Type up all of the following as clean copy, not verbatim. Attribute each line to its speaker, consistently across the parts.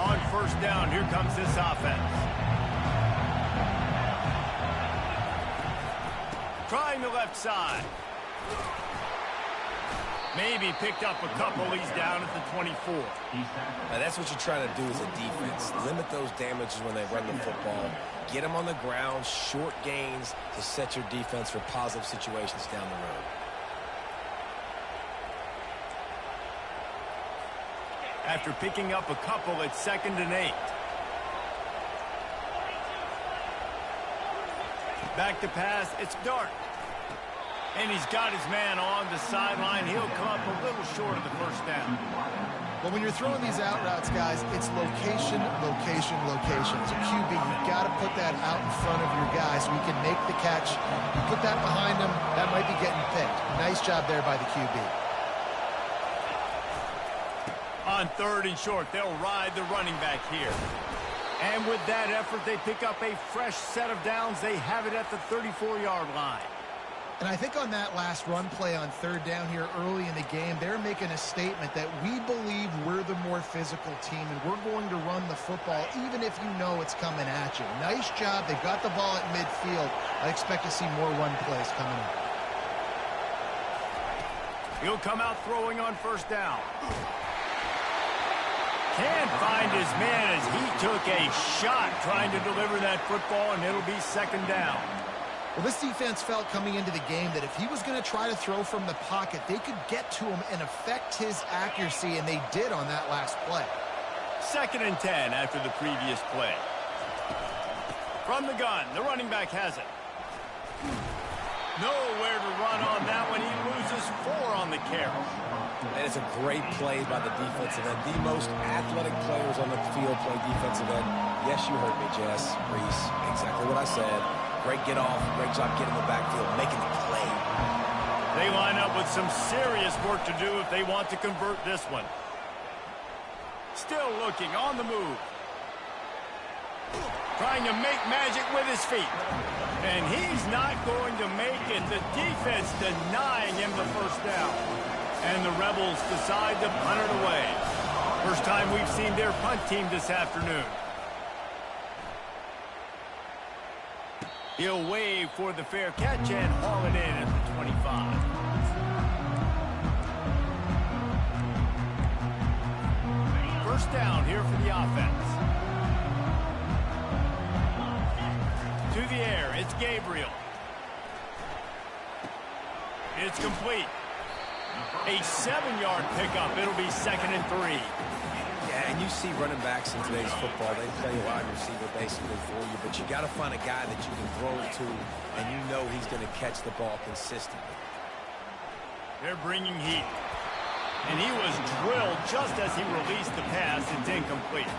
Speaker 1: On first down, here comes this offense. Trying the left side. Maybe picked up a couple. He's down at the 24.
Speaker 2: Now that's what you're trying to do as a defense. Limit those damages when they run the football. Get them on the ground, short gains to set your defense for positive situations down the road.
Speaker 1: After picking up a couple, it's 2nd and 8. Back to pass, it's Dart. And he's got his man on the sideline. He'll come up a little short of the first down.
Speaker 3: Well, when you're throwing these out routes, guys, it's location, location, location. As a QB, you've got to put that out in front of your guy so he can make the catch. You put that behind him, that might be getting picked. Nice job there by the QB.
Speaker 1: On 3rd and short, they'll ride the running back here. And with that effort, they pick up a fresh set of downs. They have it at the 34-yard line.
Speaker 3: And I think on that last run play on 3rd down here early in the game, they're making a statement that we believe we're the more physical team and we're going to run the football even if you know it's coming at you. Nice job. They've got the ball at midfield. I expect to see more run plays coming up.
Speaker 1: He'll come out throwing on first down. Can't find his man as he took a shot trying to deliver that football, and it'll be 2nd down.
Speaker 3: Well, this defense felt coming into the game that if he was going to try to throw from the pocket, they could get to him and affect his accuracy, and they did on that last play.
Speaker 1: 2nd and 10 after the previous play. From the gun, the running back has it. Nowhere to run on that one. He loses 4 on the carry.
Speaker 2: And it's a great play by the defensive end. The most athletic players on the field play defensive end. Yes, you heard me, Jess, Reese. Exactly what I said. Great get off. Great job getting the backfield, making the play.
Speaker 1: They line up with some serious work to do if they want to convert this one. Still looking on the move. Trying to make magic with his feet. And he's not going to make it. The defense denying him the first down. And the Rebels decide to punt it away. First time we've seen their punt team this afternoon. He'll wave for the fair catch and haul it in at the 25. First down here for the offense. To the air, it's Gabriel. It's complete. A 7-yard pickup. It'll be 2nd and 3.
Speaker 2: Yeah, and you see running backs in today's football, they play a wide receiver basically for you, but you got to find a guy that you can throw it to, and you know he's going to catch the ball consistently.
Speaker 1: They're bringing heat. And he was drilled just as he released the pass. It's incomplete.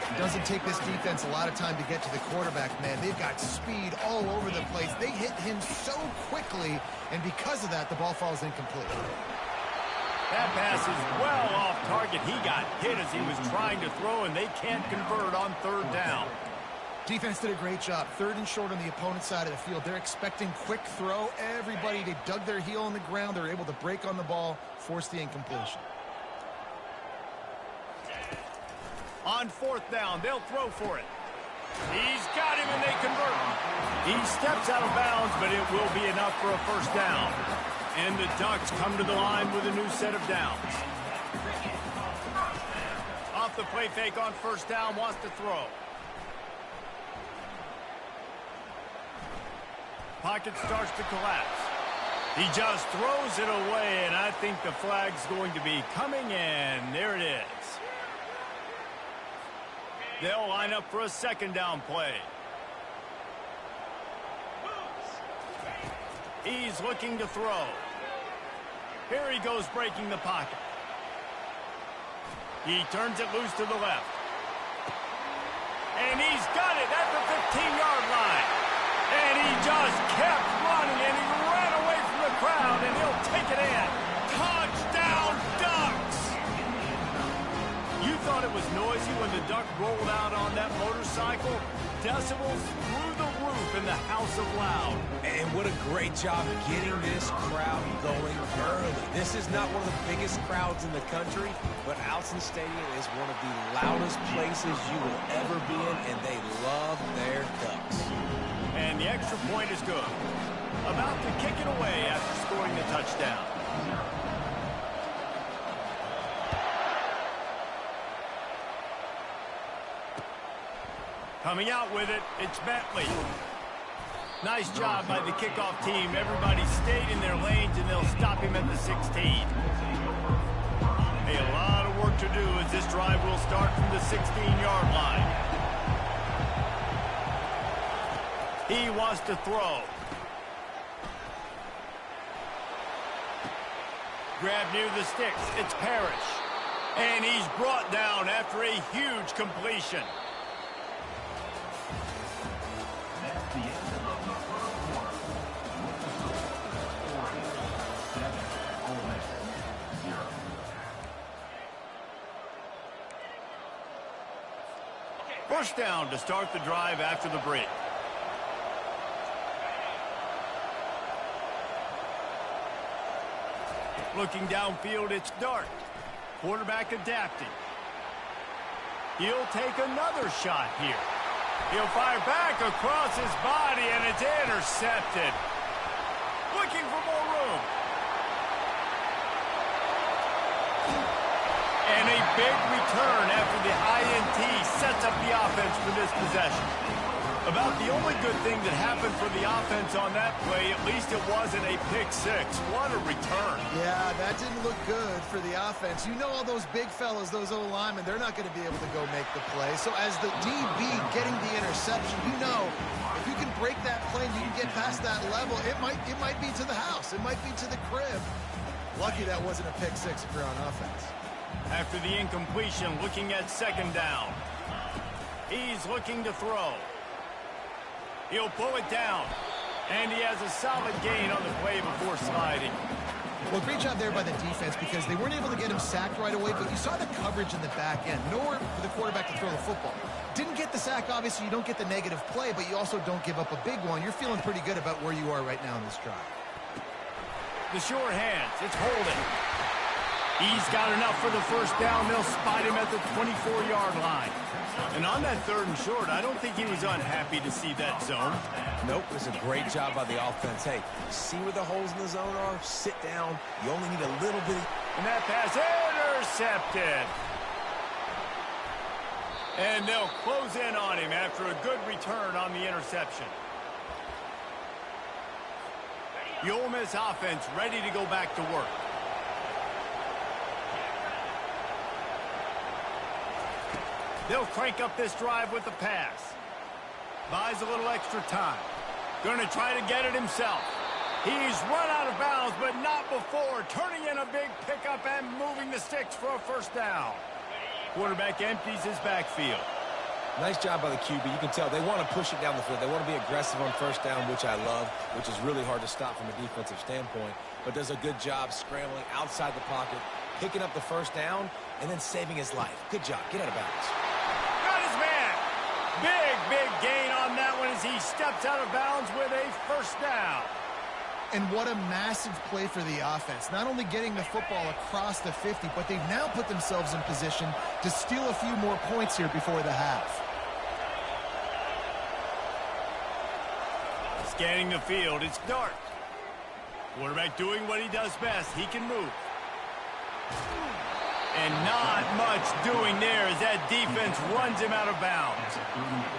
Speaker 3: It doesn't take this defense a lot of time to get to the quarterback, man. They've got speed all over the place. They hit him so quickly, and because of that, the ball falls incomplete.
Speaker 1: That pass is well off target. He got hit as he was trying to throw, and they can't convert on 3rd down.
Speaker 3: Defense did a great job. 3rd and short on the opponent's side of the field. They're expecting quick throw. Everybody, they dug their heel on the ground. They're able to break on the ball, force the incompletion.
Speaker 1: On 4th down, they'll throw for it. He's got him, and they convert. He steps out of bounds, but it will be enough for a first down. And the Ducks come to the line with a new set of downs. Off the play fake on first down, wants to throw. Pocket starts to collapse. He just throws it away, and I think the flag's going to be coming in. There it is. They'll line up for a 2nd down play. He's looking to throw. Here he goes breaking the pocket. He turns it loose to the left. And he's got it at the 15-yard line. And he just kept running, and he ran away from the crowd, and he'll take it in. Touchdown, Ducks! You thought thought it was noisy when the duck rolled out on that motorcycle? Decibels through the roof in the House of Loud.
Speaker 2: And what a great job getting this crowd going early. This is not one of the biggest crowds in the country, but Alson Stadium is one of the loudest places you will ever be in, and they love their Ducks.
Speaker 1: And the extra point is good. About to kick it away after scoring the touchdown. Coming out with it, it's Bentley. Nice job by the kickoff team. Everybody stayed in their lanes, and they'll stop him at the 16. A lot of work to do as this drive will start from the 16-yard line. He wants to throw. Grab near the sticks. It's Parrish. And he's brought down after a huge completion. First down to start the drive after the break. Looking downfield, it's Dart. Quarterback adapting. He'll take another shot here. He'll fire back across his body, and it's intercepted. Looking for more room. And a big return after the INT sets up the offense for this possession. About the only good thing that happened for the offense on that play, at least it wasn't a pick six. What a return.
Speaker 3: Yeah, that didn't look good for the offense. You know all those big fellas, those O-linemen, they're not going to be able to go make the play. So as the DB getting the interception, you know if you can break that play and you can get past that level, it might be to the house. It might be to the crib. Lucky that wasn't a pick six if you're on offense.
Speaker 1: After the incompletion, looking at second down. He's looking to throw. He'll pull it down. And he has a solid gain on the play before sliding.
Speaker 3: Well, great job there by the defense because they weren't able to get him sacked right away, but you saw the coverage in the back end. Nowhere for the quarterback to throw the football. Didn't get the sack, obviously. You don't get the negative play, but you also don't give up a big one. You're feeling pretty good about where you are right now in this drive.
Speaker 1: The short hands. It's holding. He's got enough for the first down. They'll spot him at the 24-yard line. And on that third and short, I don't think he was unhappy to see that zone.
Speaker 2: Nope, it was a great job by the offense. Hey, see where the holes in the zone are? Sit down. You only need a little bit.
Speaker 1: And that pass intercepted. And they'll close in on him after a good return on the interception. The Ole Miss offense ready to go back to work. They'll crank up this drive with the pass. Buys a little extra time. Going to try to get it himself. He's run out of bounds, but not before. Turning in a big pickup and moving the sticks for a first down. Quarterback empties his backfield.
Speaker 2: Nice job by the QB. You can tell they want to push it down the field. They want to be aggressive on first down, which I love, which is really hard to stop from a defensive standpoint. But does a good job scrambling outside the pocket, picking up the first down, and then saving his life. Good job. Get out of bounds.
Speaker 1: Big gain on that one as he steps out of bounds with a first down.
Speaker 3: And what a massive play for the offense. Not only getting the football across the 50, but they've now put themselves in position to steal a few more points here before the half.
Speaker 1: Scanning the field, it's Dart. Quarterback doing what he does best. He can move. And not much doing there as that defense runs him out of bounds.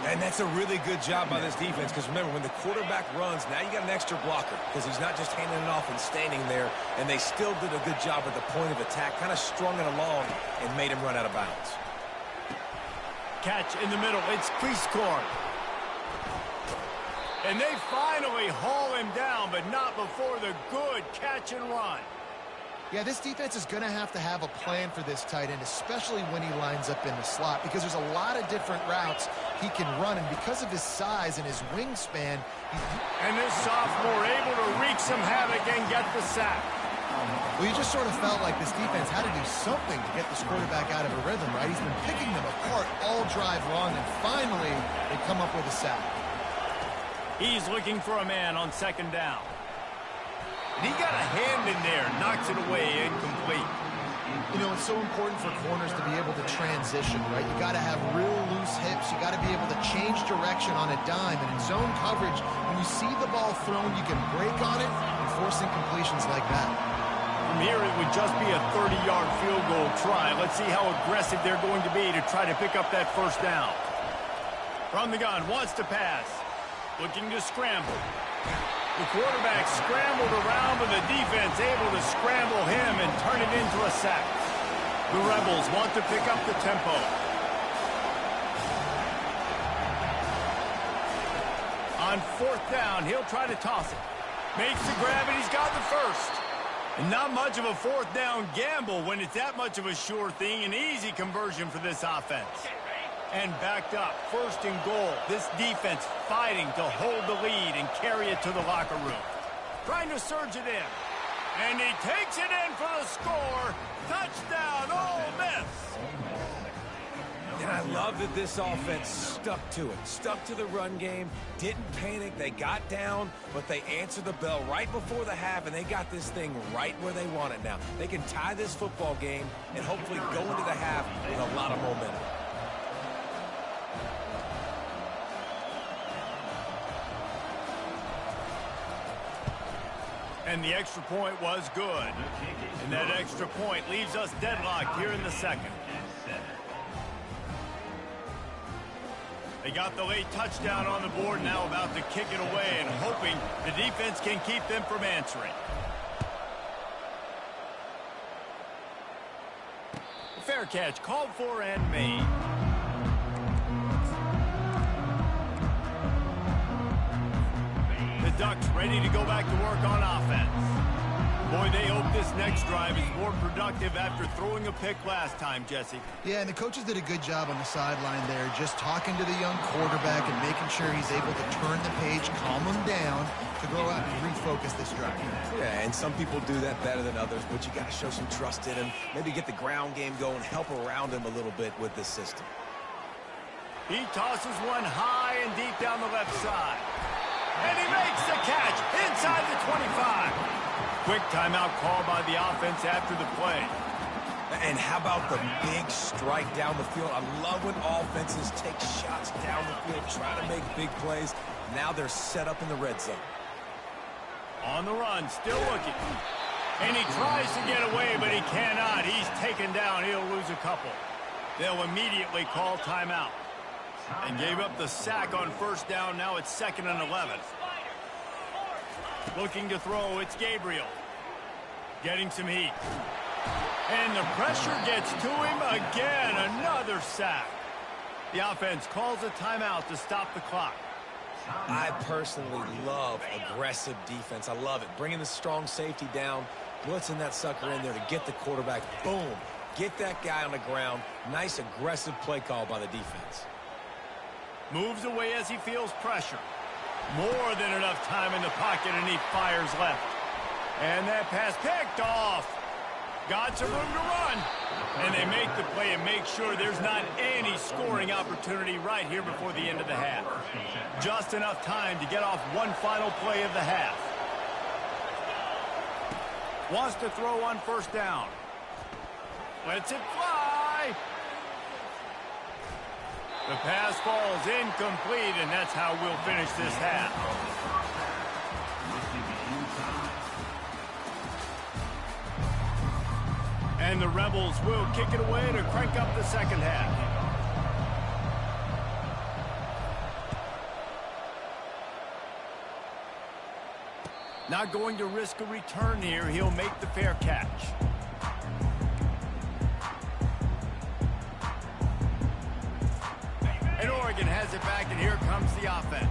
Speaker 2: And that's a really good job by this defense because remember, when the quarterback runs, now you got an extra blocker because he's not just handing it off and standing there, and they still did a good job at the point of attack, kind of strung it along and made him run out of bounds.
Speaker 1: Catch in the middle. It's Cleescorn. And they finally haul him down, but not before the good catch and run.
Speaker 3: Yeah, this defense is going to have a plan for this tight end, especially when he lines up in the slot, because there's a lot of different routes he can run, and because of his size and his wingspan.
Speaker 1: And this sophomore able to wreak some havoc and get the sack.
Speaker 3: Well, you just sort of felt like this defense had to do something to get this quarterback out of a rhythm, right? He's been picking them apart all drive long, and finally they come up with a sack.
Speaker 1: He's looking for a man on second down. And he got a hand in there, knocks it away, incomplete.
Speaker 3: You know, it's so important for corners to be able to transition, right? You got to have real loose hips. You got to be able to change direction on a dime. And in zone coverage, when you see the ball thrown, you can break on it and force incompletions like that.
Speaker 1: From here, it would just be a 30-yard field goal try. Let's see how aggressive they're going to be to try to pick up that first down. From the gun, wants to pass. Looking to scramble. The quarterback scrambled around, but the defense able to scramble him and turn it into a sack. The Rebels want to pick up the tempo. On fourth down, he'll try to toss it. Makes the grab, and he's got the first. And not much of a fourth down gamble when it's that much of a sure thing. An easy conversion for this offense. And backed up, first and goal. This defense fighting to hold the lead and carry it to the locker room. Trying to surge it in. And he takes it in for the score. Touchdown, Ole Miss.
Speaker 2: And I love that this offense stuck to it. Stuck to the run game. Didn't panic. They got down, but they answered the bell right before the half, and they got this thing right where they want it now. They can tie this football game and hopefully go into the half with a lot of momentum.
Speaker 1: And the extra point was good. And that extra point leaves us deadlocked here in the second. They got the late touchdown on the board, now about to kick it away and hoping the defense can keep them from answering. Fair catch called for and made. The Ducks ready to go back to work on offense. Boy, they hope this next drive is more productive after throwing a pick last time, Jesse.
Speaker 3: Yeah, and the coaches did a good job on the sideline there, just talking to the young quarterback and making sure he's able to turn the page, calm him down, to go out and refocus this drive.
Speaker 2: Yeah, and some people do that better than others, but you got to show some trust in him, maybe get the ground game going, help around him a little bit with this system.
Speaker 1: He tosses one high and deep down the left side. And he makes the catch inside the 25. Quick timeout call by the offense after the play.
Speaker 2: And how about the big strike down the field? I love when offenses take shots down the field, try to make big plays. Now they're set up in the red zone.
Speaker 1: On the run, still looking. And he tries to get away, but he cannot. He's taken down. He'll lose a couple. They'll immediately call timeout. And gave up the sack on first down. Now it's 2nd and 11. Looking to throw, it's Gabriel. Getting some heat. And the pressure gets to him again. Another sack. The offense calls a timeout to stop the clock.
Speaker 2: I personally love aggressive defense. I love it. Bringing the strong safety down, blitzing that sucker in there to get the quarterback. Boom. Get that guy on the ground. Nice aggressive play call by the defense.
Speaker 1: Moves away as he feels pressure. More than enough time in the pocket, and he fires left. And that pass picked off. Got some room to run. And they make the play and make sure there's not any scoring opportunity right here before the end of the half. Just enough time to get off one final play of the half. Wants to throw on first down. Lets it fly. The pass falls incomplete, and that's how we'll finish this half. And the Rebels will kick it away to crank up the second half. Not going to risk a return here. He'll make the fair catch. And Oregon has it back, and here comes the offense.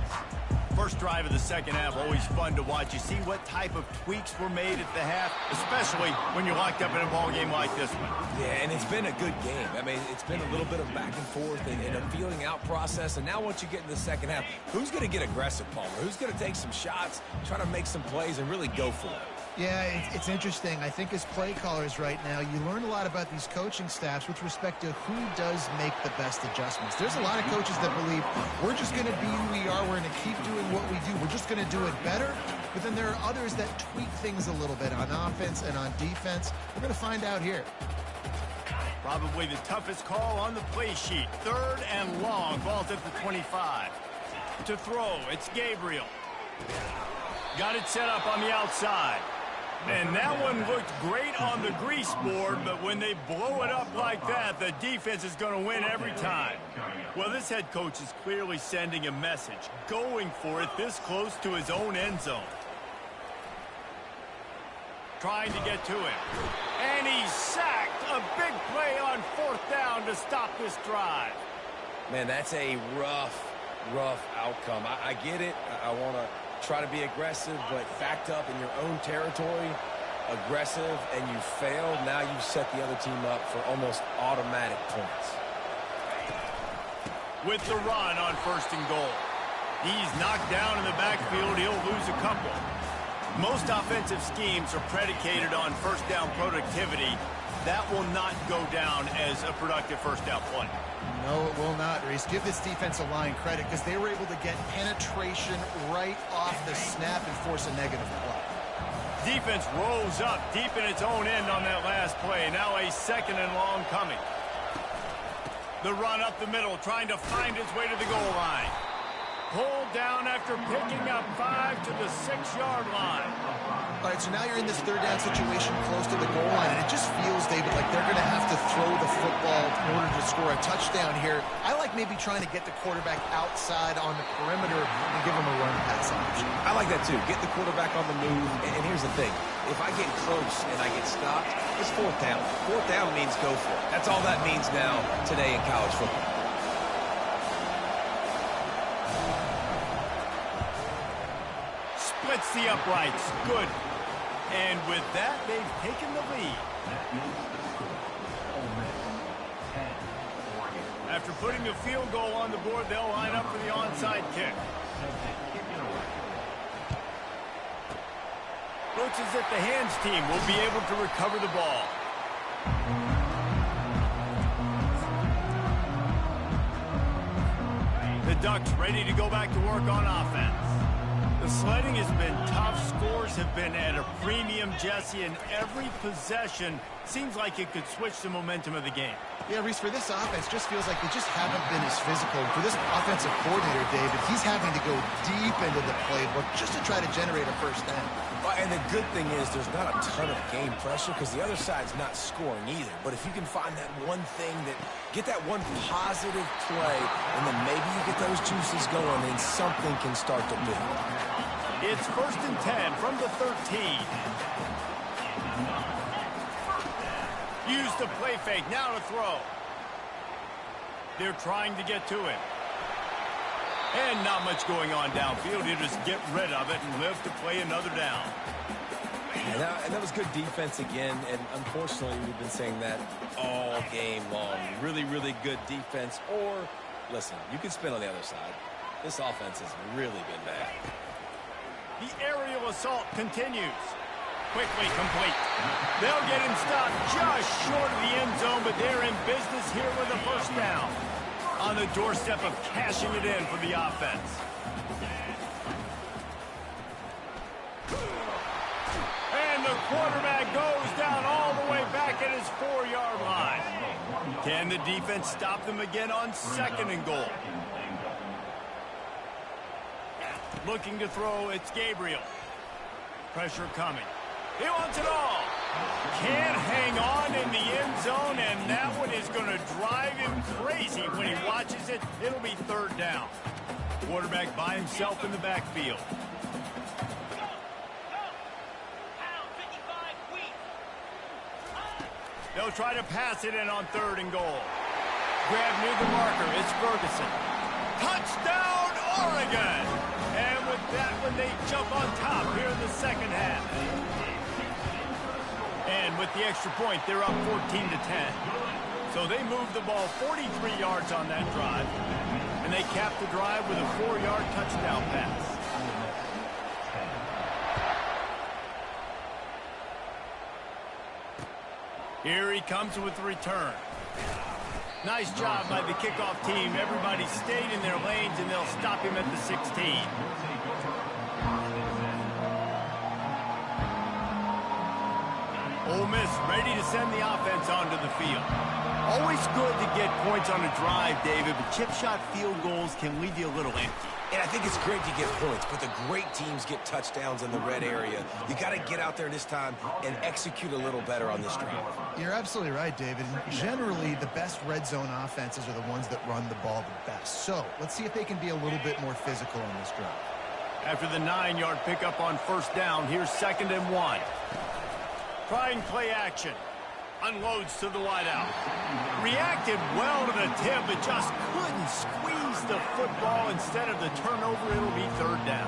Speaker 1: First drive of the second half, always fun to watch. You see what type of tweaks were made at the half, especially when you're locked up in a ball game like this one.
Speaker 2: Yeah, and it's been a good game. I mean, it's been a little bit of back and forth and a feeling out process. And now once you get in the second half, who's going to get aggressive, Palmer? Who's going to take some shots, try to make some plays, and really go for it?
Speaker 3: Yeah, it's interesting. I think as play callers right now, you learn a lot about these coaching staffs with respect to who does make the best adjustments. There's a lot of coaches that believe we're just going to be who we are. We're going to keep doing what we do. We're just going to do it better. But then there are others that tweak things a little bit on offense and on defense. We're going to find out here.
Speaker 1: Probably the toughest call on the play sheet. 3rd and long. Ball's at the 25. To throw, it's Gabriel. Got it set up on the outside. And that one looked great on the grease board, but when they blow it up like that, the defense is going to win every time. Well, this head coach is clearly sending a message, going for it this close to his own end zone. Trying to get to him. And he's sacked. A big play on 4th down to stop this drive.
Speaker 2: Man, that's a rough outcome. I get it. I want to try to be aggressive, but backed up in your own territory, aggressive, and you failed. Now you've set the other team up for almost automatic points.
Speaker 1: With the run on 1st and goal. He's knocked down in the backfield. He'll lose a couple. Most offensive schemes are predicated on 1st down productivity. That will not go down as a productive 1st down play.
Speaker 3: No, it will not, Reese. Give this defensive line credit because they were able to get penetration right off the snap and force a negative play.
Speaker 1: Defense rolls up deep in its own end on that last play. Now a 2nd and long coming. The run up the middle, trying to find his way to the goal line. Pulled down after picking up 5 to the 6-yard line.
Speaker 3: All right, so now you're in this 3rd down situation close to the goal line, and it just feels, David, like they're going to have to throw the football in order to score a touchdown here. I like maybe trying to get the quarterback outside on the perimeter and give him a run pass option.
Speaker 2: I like that too. Get the quarterback on the move. And here's the thing. If I get close and I get stopped, it's 4th down. 4th down means go for it. That's all that means now today in college football.
Speaker 1: Splits the uprights. Good. And with that, they've taken the lead. After putting the field goal on the board, they'll line up for the onside kick. Looks as if the hands team will be able to recover the ball. The Ducks ready to go back to work on offense. The sledding has been tough. Scores have been at a premium, Jesse, and every possession seems like it could switch the momentum of the game.
Speaker 3: Yeah, Reese, for this offense, just feels like they just haven't been as physical. For this offensive coordinator, David, he's having to go deep into the playbook just to try to generate a 1st down.
Speaker 2: And the good thing is there's not a ton of game pressure because the other side's not scoring either. But if you can find that one thing, get that one positive play, and then maybe you get those juices going and something can start to build.
Speaker 1: It's 1st and 10 from the 13. Use the play fake, now to throw. They're trying to get to him. And not much going on downfield. He'll just get rid of it and live to play another down.
Speaker 2: And that was good defense again, and unfortunately we've been saying that all game long. Really, really good defense. Or, listen, you can spin on the other side. This offense has really been bad.
Speaker 1: The aerial assault continues. Quickly complete. They'll get him stopped just short of the end zone, but they're in business here with a 1st down. On the doorstep of cashing it in for the offense. And the quarterback goes down all the way back at his 4-yard line. Can the defense stop them again on 2nd and goal? Looking to throw, it's Gabriel. Pressure coming. He wants it all. Can't hang on in the end zone, and that one is going to drive him crazy when he watches it. It'll be 3rd down. Quarterback by himself in the backfield. They'll try to pass it in on 3rd and goal. Grab near the marker. It's Ferguson. Touchdown, Oregon! And with that one, they jump on top here in the 2nd half. And with the extra point, they're up 14 to 10. So they moved the ball 43 yards on that drive. And they capped the drive with a 4-yard touchdown pass. Here he comes with the return. Nice job by the kickoff team. Everybody stayed in their lanes, and they'll stop him at the 16. Ole Miss ready to send the offense onto the field. Always good to get points on a drive, David, but chip shot field goals can leave you a little empty.
Speaker 2: And I think it's great to get points, but the great teams get touchdowns in the red area. You got to get out there this time and execute a little better on this drive.
Speaker 3: You're absolutely right, David. Generally, the best red zone offenses are the ones that run the ball the best. So let's see if they can be a little bit more physical on this drive.
Speaker 1: After the 9-yard pickup on first down, here's 2nd and 1. Trying play action. Unloads to the wideout. Reacted well to the tip, but just couldn't squeeze the football. Instead of the turnover, it'll be 3rd down.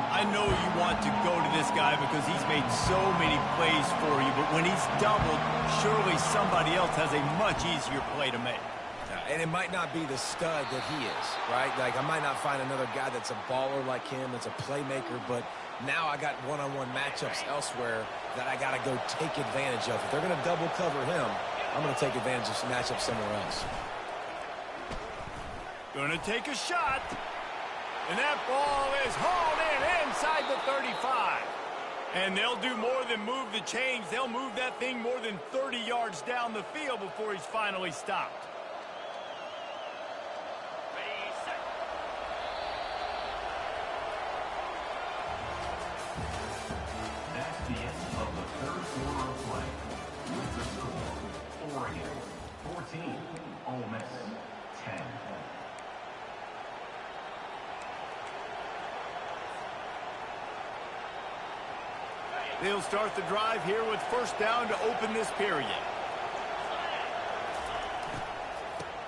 Speaker 1: I know you want to go to this guy because he's made so many plays for you, but when he's doubled, surely somebody else has a much easier play to make.
Speaker 2: And it might not be the stud that he is, right? Like, I might not find another guy that's a baller like him, that's a playmaker, but now I got one-on-one matchups elsewhere that I got to go take advantage of. If they're going to double cover him, I'm going to take advantage of some matchups somewhere else.
Speaker 1: Going to take a shot. And that ball is hauled in inside the 35. And they'll do more than move the chains. They'll move that thing more than 30 yards down the field before he's finally stopped. They'll start the drive here with first down to open this period.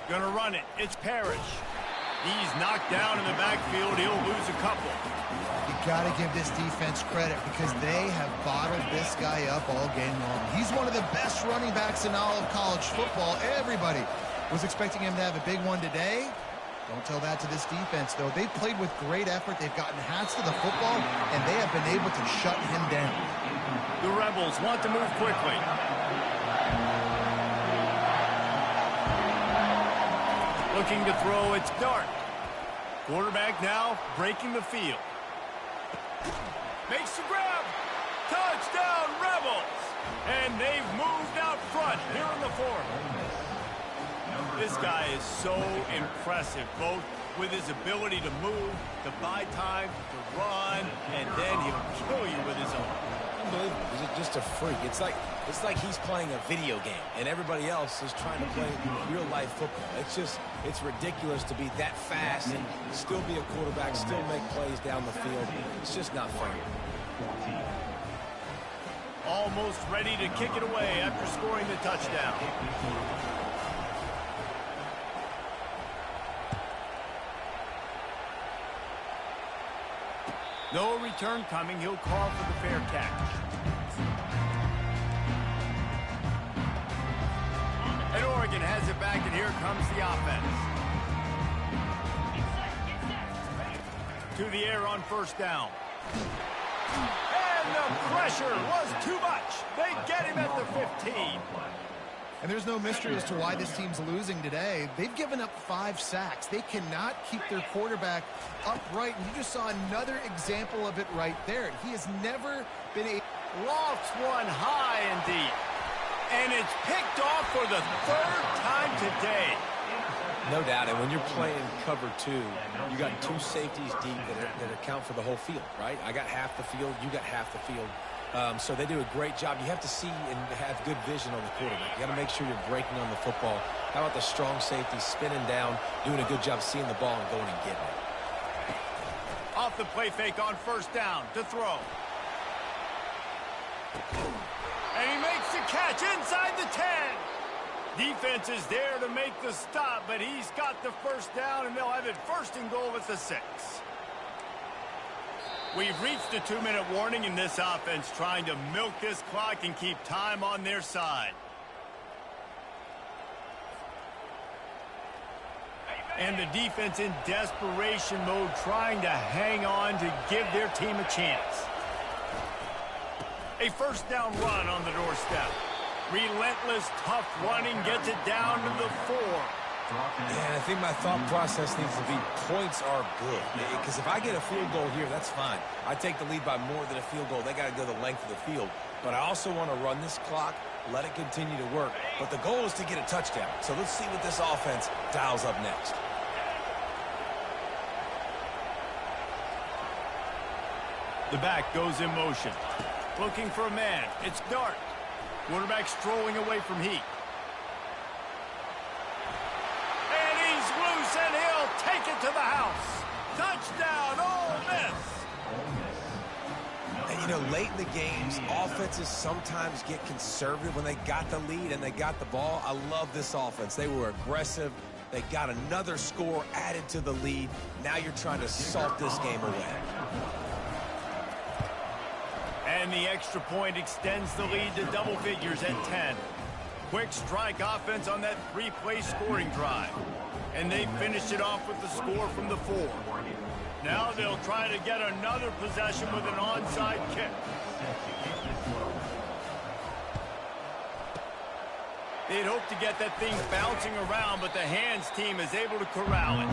Speaker 1: Gonna run it. It's Parrish. He's knocked down in the backfield. He'll lose a couple.
Speaker 3: You got to give this defense credit because they have bottled this guy up all game long. He's one of the best running backs in all of college football. Everybody was expecting him to have a big one today. Don't tell that to this defense, though. They've played with great effort. They've gotten hats to the football, and they have been able to shut him down.
Speaker 1: The Rebels want to move quickly. Looking to throw, it's Dart. Quarterback now breaking the field. Makes the grab. Touchdown, Rebels! And they've moved out front here in the 4th. This guy is so impressive, both with his ability to move, to buy time, to run, and then he'll kill you with his own.
Speaker 2: Unbelievable. He's just a freak. It's like he's playing a video game, and everybody else is trying to play real-life football. It's ridiculous to be that fast and still be a quarterback, still make plays down the field. It's just not fair.
Speaker 1: Almost ready to kick it away after scoring the touchdown. No return coming. He'll call for the fair catch. And Oregon has it back, and here comes the offense. To the air on first down. And the pressure was too much. They get him at the 15.
Speaker 3: And there's no mystery as to why this team's losing today. They've given up 5 sacks. They cannot keep their quarterback upright. And you just saw another example of it right there. He has never been a...
Speaker 1: Lofts one high and deep. And it's picked off for the 3rd time today.
Speaker 2: No doubt. And when you're playing cover 2, you got 2 safeties deep that account for the whole field, right? I got half the field. You got half the field. So they do a great job. You have to see and have good vision on the quarterback. You got to make sure you're breaking on the football. How about the strong safety spinning down, doing a good job seeing the ball and going and getting it.
Speaker 1: Off the play fake on first down to throw. And he makes the catch inside the 10. Defense is there to make the stop, but he's got the first down, and they'll have it 1st and goal at the 6. We've reached a 2-minute warning in this offense, trying to milk this clock and keep time on their side. And the defense in desperation mode, trying to hang on to give their team a chance. A first down run on the doorstep. Relentless, tough running gets it down to the 4.
Speaker 2: Yeah, I think my thought process needs to be points are good. Because if I get a field goal here, that's fine. I take the lead by more than a field goal. They got to go the length of the field. But I also want to run this clock, let it continue to work. But the goal is to get a touchdown. So let's see what this offense dials up next.
Speaker 1: The back goes in motion. Looking for a man. It's Dart. Quarterback strolling away from Heat. And he's loose, and he'll take it to the house. Touchdown, Ole Miss.
Speaker 2: And, you know, late in the games, offenses sometimes get conservative when they got the lead and they got the ball. I love this offense. They were aggressive. They got another score added to the lead. Now you're trying to salt this game away.
Speaker 1: And the extra point extends the lead to double figures at 10. Quick strike offense on that 3-play scoring drive. And they finished it off with the score from the 4. Now they'll try to get another possession with an onside kick. They'd hoped to get that thing bouncing around, but the hands team is able to corral it.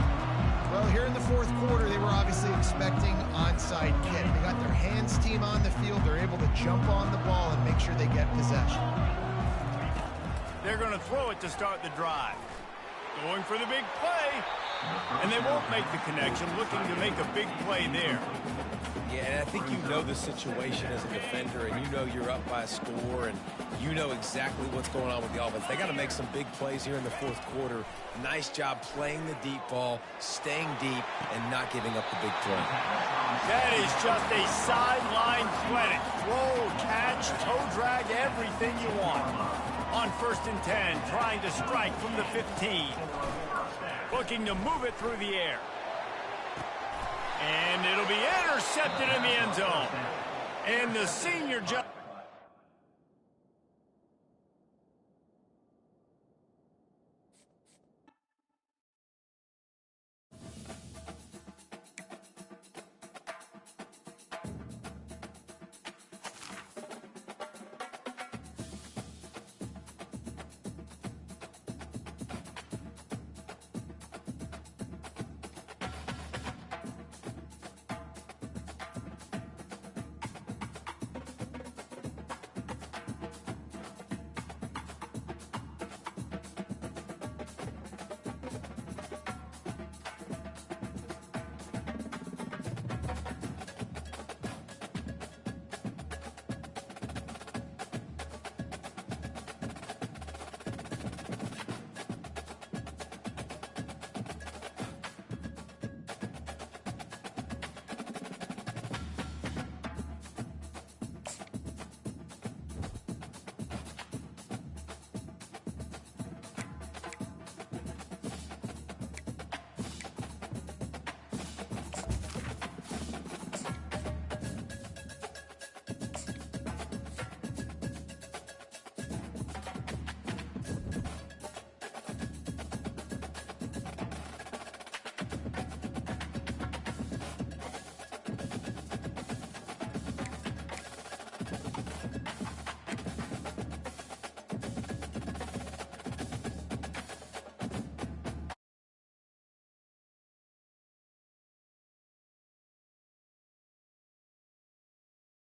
Speaker 3: Well, here in the fourth quarter, they were obviously expecting onside kick. They got their hands team on the field. They're able to jump on the ball and make sure they get possession.
Speaker 1: They're going to throw it to start the drive. Going for the big play. And they won't make the connection, looking to make a big play there.
Speaker 2: Yeah, and I think you know the situation as a defender, and you know you're up by a score, and you know exactly what's going on with the offense. They got to make some big plays here in the fourth quarter. Nice job playing the deep ball, staying deep, and not giving up the big play.
Speaker 1: That is just a sideline clinic. Throw, catch, toe drag, everything you want. On 1st and 10, trying to strike from the 15. Looking to move it through the air. And it'll be intercepted in the end zone. And the senior